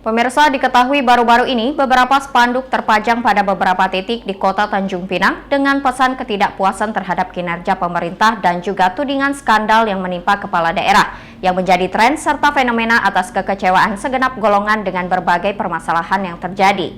Pemirsa, diketahui baru-baru ini beberapa spanduk terpajang pada beberapa titik di kota Tanjung Pinang dengan pesan ketidakpuasan terhadap kinerja pemerintah dan juga tudingan skandal yang menimpa kepala daerah yang menjadi tren serta fenomena atas kekecewaan segenap golongan dengan berbagai permasalahan yang terjadi.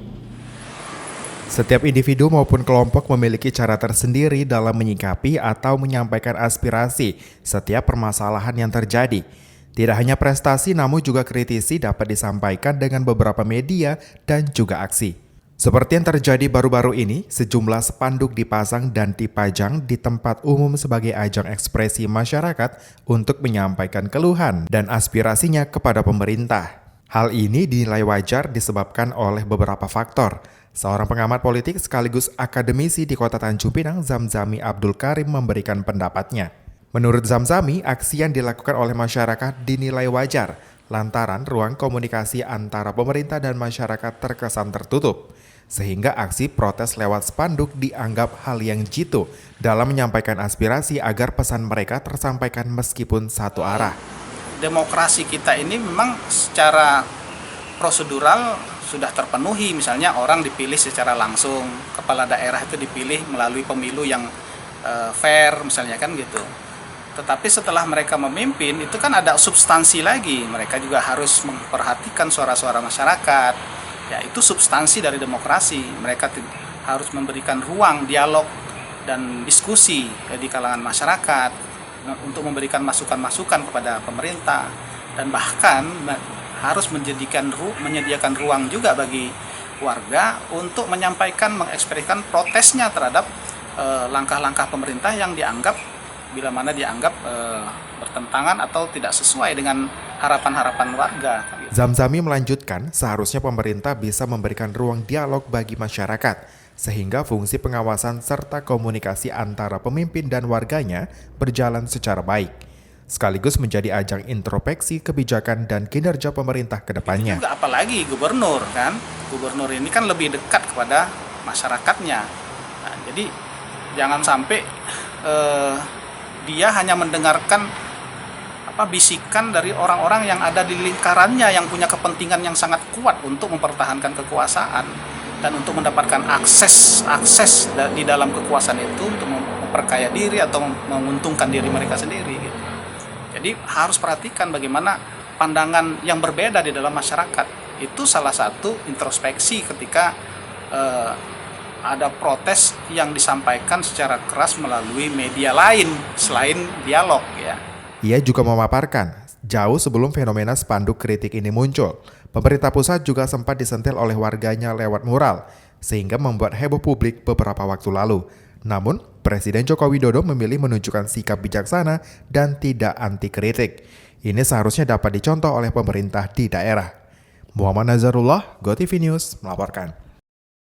Setiap individu maupun kelompok memiliki cara tersendiri dalam menyikapi atau menyampaikan aspirasi setiap permasalahan yang terjadi. Tidak hanya prestasi, namun juga kritisi dapat disampaikan dengan beberapa media dan juga aksi. Seperti yang terjadi baru-baru ini, sejumlah spanduk dipasang dan dipajang di tempat umum sebagai ajang ekspresi masyarakat untuk menyampaikan keluhan dan aspirasinya kepada pemerintah. Hal ini dinilai wajar disebabkan oleh beberapa faktor. Seorang pengamat politik sekaligus akademisi di Kota Tanjung Pinang, Zamzami Abdul Karim, memberikan pendapatnya. Menurut Zamzami, aksi yang dilakukan oleh masyarakat dinilai wajar lantaran ruang komunikasi antara pemerintah dan masyarakat terkesan tertutup, sehingga aksi protes lewat spanduk dianggap hal yang jitu dalam menyampaikan aspirasi agar pesan mereka tersampaikan meskipun satu arah. Demokrasi kita ini memang secara prosedural sudah terpenuhi, misalnya orang dipilih secara langsung, kepala daerah itu dipilih melalui pemilu yang fair misalnya kan gitu. Tetapi setelah mereka memimpin itu kan ada substansi lagi, mereka juga harus memperhatikan suara-suara masyarakat. Ya, itu substansi dari demokrasi. Mereka harus memberikan ruang dialog dan diskusi di kalangan masyarakat untuk memberikan masukan-masukan kepada pemerintah, dan bahkan harus menyediakan ruang juga bagi warga untuk menyampaikan, mengekspresikan protesnya terhadap langkah-langkah pemerintah yang dianggap bertentangan atau tidak sesuai dengan harapan-harapan warga. Zamzami melanjutkan, seharusnya pemerintah bisa memberikan ruang dialog bagi masyarakat, sehingga fungsi pengawasan serta komunikasi antara pemimpin dan warganya berjalan secara baik, sekaligus menjadi ajang introspeksi kebijakan dan kinerja pemerintah ke depannya. Juga apalagi gubernur kan, gubernur ini kan lebih dekat kepada masyarakatnya. Nah, jadi jangan sampai dia hanya mendengarkan bisikan dari orang-orang yang ada di lingkarannya yang punya kepentingan yang sangat kuat untuk mempertahankan kekuasaan dan untuk mendapatkan akses di dalam kekuasaan itu untuk memperkaya diri atau menguntungkan diri mereka sendiri gitu. Jadi harus perhatikan bagaimana pandangan yang berbeda di dalam masyarakat. Itu salah satu introspeksi ketika ada protes yang disampaikan secara keras melalui media lain selain dialog ya. Ia juga memaparkan, jauh sebelum fenomena spanduk kritik ini muncul, pemerintah pusat juga sempat disentil oleh warganya lewat mural, sehingga membuat heboh publik beberapa waktu lalu. Namun, Presiden Joko Widodo memilih menunjukkan sikap bijaksana dan tidak anti kritik. Ini seharusnya dapat dicontoh oleh pemerintah di daerah. Muhammad Nazarullah, GoTV News, melaporkan.